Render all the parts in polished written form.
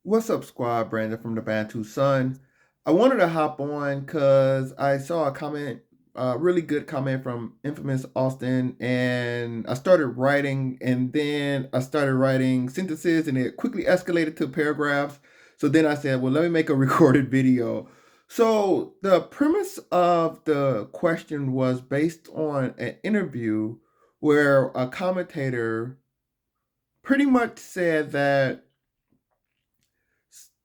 What's up, squad? Brandon from the Bantu Sun. I wanted to hop on because I saw a comment, a really good comment from Infamous Austin, and I started writing, and then I started writing sentences, and it quickly escalated to paragraphs. So then I said, well, let me make a recorded video. So the premise of the question was based on an interview where a commentator pretty much said that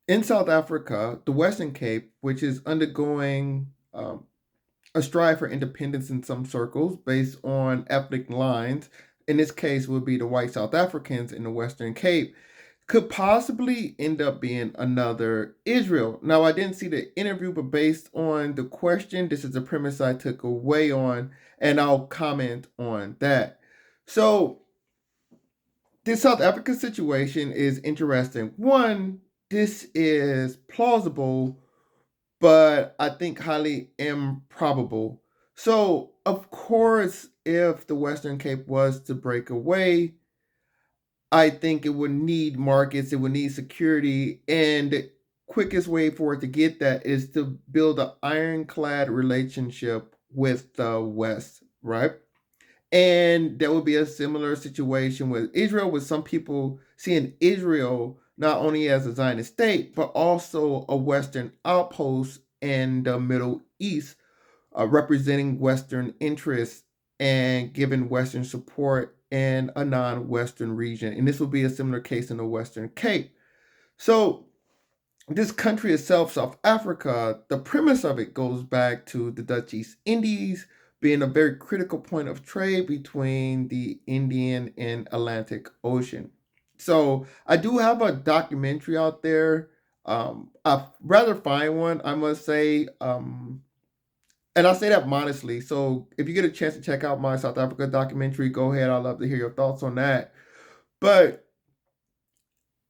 in South Africa, the Western Cape, which is undergoing a strive for independence in some circles based on ethnic lines, in this case would be the white South Africans in the Western Cape, could possibly end up being another Israel. Now, I didn't see the interview, but based on the question, this is the premise I took away on, and I'll comment on that. So, this South Africa situation is interesting. One, this is plausible, but I think highly improbable. So, of course, if the Western Cape was to break away, I think it would need markets, it would need security, and the quickest way for it to get that is to build an ironclad relationship with the West, right? And there would be a similar situation with Israel, with some people seeing Israel not only as a Zionist state, but also a Western outpost in the Middle East, representing Western interests and giving Western support in a non Western region. And this will be a similar case in the Western Cape. So, this country itself, South Africa, the premise of it goes back to the Dutch East Indies being a very critical point of trade between the Indian and Atlantic Ocean. So I do have a documentary out there. I'd rather find one, I must say. And I say that modestly. So if you get a chance to check out my South Africa documentary, go ahead. I'd love to hear your thoughts on that. But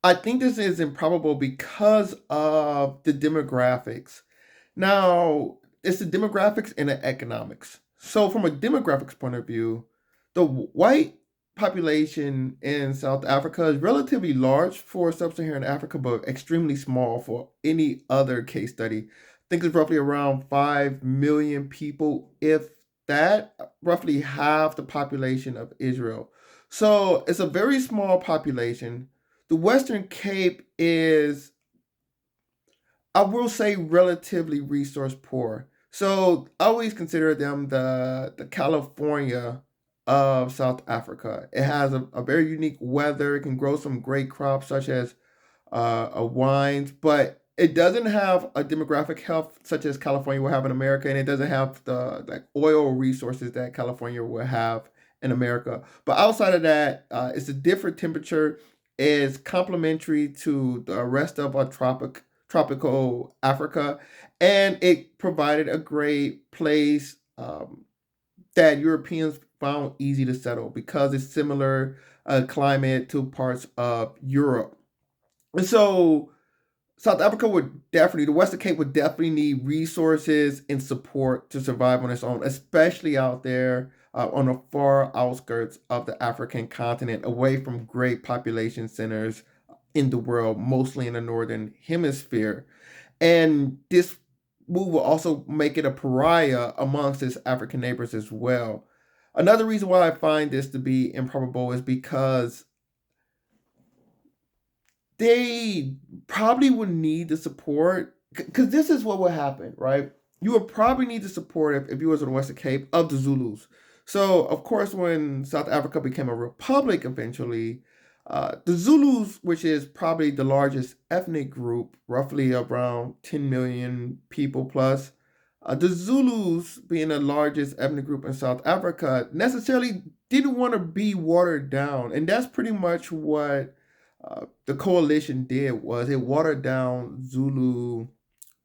I think this is improbable because of the demographics. Now, it's the demographics and the economics. So, from a demographics point of view, the white population in South Africa is relatively large for sub Saharan Africa, but extremely small for any other case study. I think it's roughly around 5 million people, if that, roughly half the population of Israel. So, it's a very small population. The Western Cape is, I will say, relatively resource poor. So I always consider them the California of South Africa. It has a very unique weather. It can grow some great crops such as wines, but it doesn't have a demographic health such as California will have in America, and it doesn't have the like oil resources that California will have in America. But outside of that, it's a different temperature. Is complementary to the rest of our tropical Africa, and it provided a great place that Europeans found easy to settle because it's similar climate to parts of Europe. And so South Africa would definitely, the Western Cape would definitely need resources and support to survive on its own, especially out there on the far outskirts of the African continent, away from great population centers in the world, mostly in the northern hemisphere. And this move will also make it a pariah amongst its African neighbors as well. Another reason why I find this to be improbable is because they probably would need the support, because this is what would happen, right? You would probably need the support if you was on the Western Cape of the Zulus. So of course, when South Africa became a republic eventually, the Zulus, which is probably the largest ethnic group, roughly around 10 million people plus, the Zulus, being the largest ethnic group in South Africa, necessarily didn't want to be watered down, and that's pretty much what the coalition did, was it watered down Zulu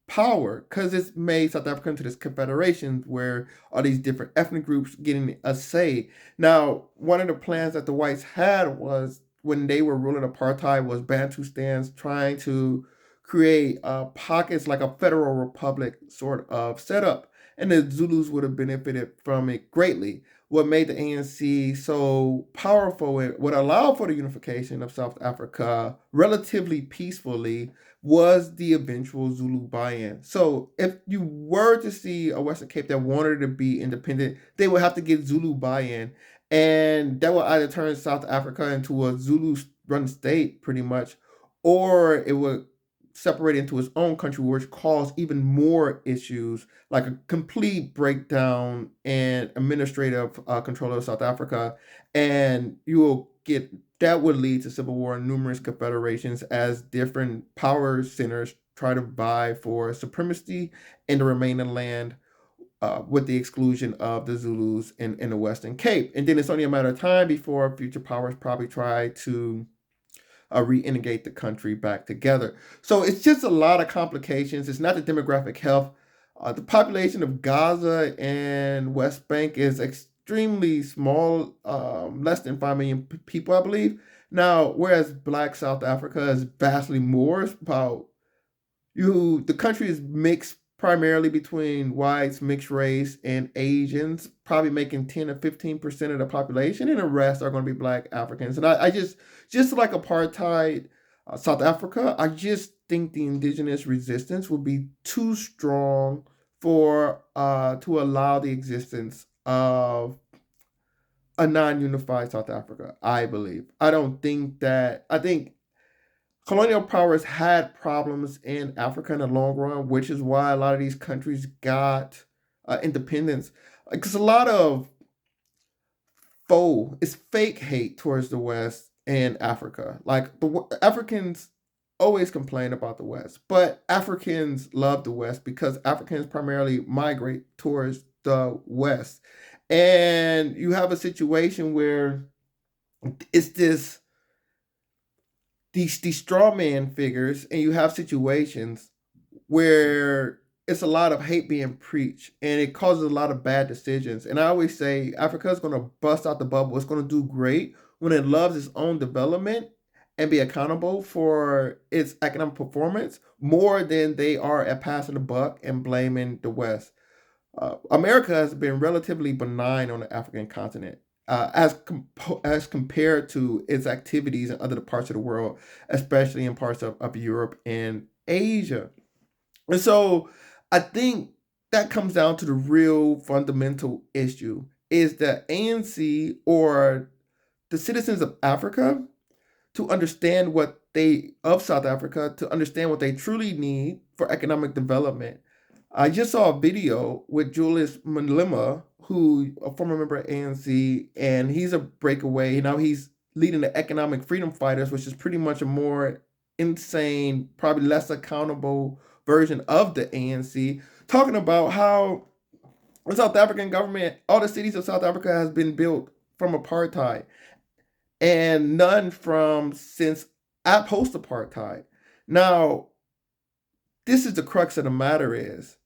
power because it's made South Africa into this confederation where all these different ethnic groups getting a say. Now, one of the plans that the whites had was when they were ruling apartheid was Bantu stans trying to create pockets like a federal republic sort of setup, and the Zulus would have benefited from it greatly. what made the ANC so powerful and what allowed for the unification of South Africa relatively peacefully was the eventual Zulu buy-in. So if you were to see a Western Cape that wanted to be independent, they would have to get Zulu buy-in. And that would either turn South Africa into a Zulu-run state, pretty much, or it would separate into its own country, which caused even more issues, like a complete breakdown in administrative control of South Africa, and you will get that would lead to civil war and numerous confederations as different power centers try to vie for supremacy in the remaining land, with the exclusion of the Zulus in the Western Cape. And then it's only a matter of time before future powers probably try to reintegrate the country back together. So it's just a lot of complications. It's not the demographic health. The population of Gaza and West Bank is extremely small, less than 5 million people, I believe. Now, whereas Black South Africa is vastly more, it's about the country is mixed primarily between whites, mixed race, and Asians, probably making 10 to 15% of the population, and the rest are going to be Black Africans. And I just like apartheid, South Africa, I just think the indigenous resistance would be too strong for to allow the existence of a non-unified South Africa. I believe. I don't think that. I think colonial powers had problems in Africa in the long run, which is why a lot of these countries got independence. Because a lot of it's fake hate towards the West and Africa. Like Africans always complain about the West, but Africans love the West because Africans primarily migrate towards the West. And you have a situation where it's these straw man figures, and you have situations where it's a lot of hate being preached, and it causes a lot of bad decisions. And I always say Africa is going to bust out the bubble. It's going to do great when it loves its own development and be accountable for its economic performance more than they are at passing the buck and blaming the West. America has been relatively benign on the African continent, as compared to its activities in other parts of the world, especially in parts of Europe and Asia. And so I think that comes down to the real fundamental issue is that ANC or the citizens of Africa to understand what they of South Africa to understand what they truly need for economic development. I just saw a video with Julius Malema, who a former member of ANC, and he's a breakaway. Now he's leading the Economic Freedom Fighters, which is pretty much a more insane, probably less accountable version of the ANC, talking about how the South African government, all the cities of South Africa has been built from apartheid and none from since at post apartheid. Now, this is the crux of the matter is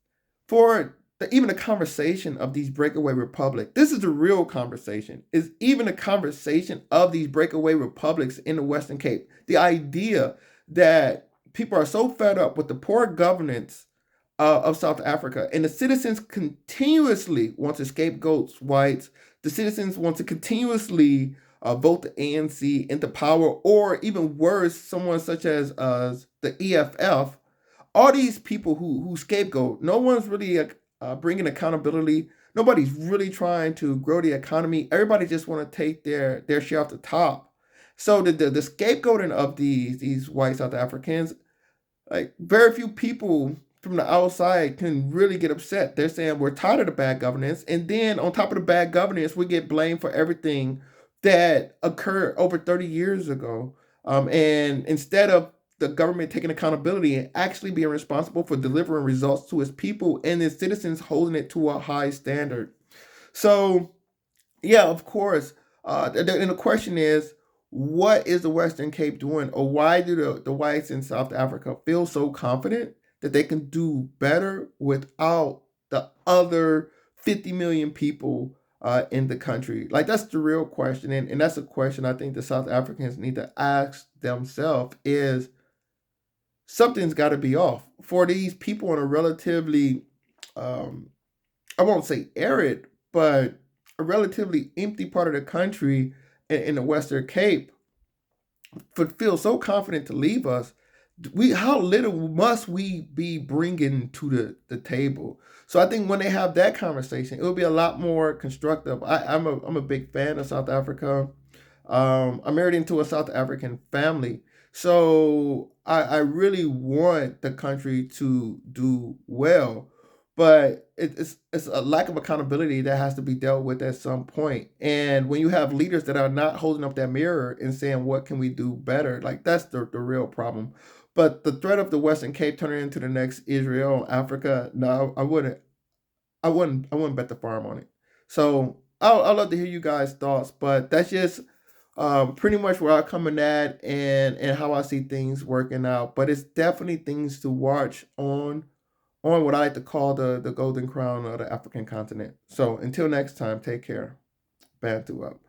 for even the conversation of these breakaway republics, this is the real conversation, is even the conversation of these breakaway republics in the Western Cape. The idea that people are so fed up with the poor governance of South Africa, and the citizens continuously want to scapegoat whites. The citizens want to continuously vote the ANC into power, or even worse, someone such as the EFF. All these people who scapegoat, no one's really bringing accountability. Nobody's really trying to grow the economy. Everybody just want to take their share off the top. So the scapegoating of these white South Africans, like very few people from the outside can really get upset. They're saying we're tired of the bad governance, and then on top of the bad governance, we get blamed for everything that occurred over 30 years ago. And instead of the government taking accountability and actually being responsible for delivering results to its people and its citizens, holding it to a high standard. So, yeah, of course. And the question is, what is the Western Cape doing, or why do the whites in South Africa feel so confident that they can do better without the other 50 million people in the country? Like, that's the real question. And that's a question I think the South Africans need to ask themselves is, something's got to be off for these people in a relatively, I won't say arid, but a relatively empty part of the country in the Western Cape feel so confident to leave us, we how little must we be bringing to the table? So I think when they have that conversation, it will be a lot more constructive. I'm a big fan of South Africa. I'm married into a South African family, so I really want the country to do well, but it's a lack of accountability that has to be dealt with at some point. And when you have leaders that are not holding up that mirror and saying what can we do better, like that's the real problem. But the threat of the Western Cape turning into the next Israel, Africa, no, I wouldn't bet the farm on it. So I'd love to hear you guys' thoughts, but that's just pretty much where I'm coming at and how I see things working out. But it's definitely things to watch on what I like to call the golden crown of the African continent. So until next time, take care. Bantu up.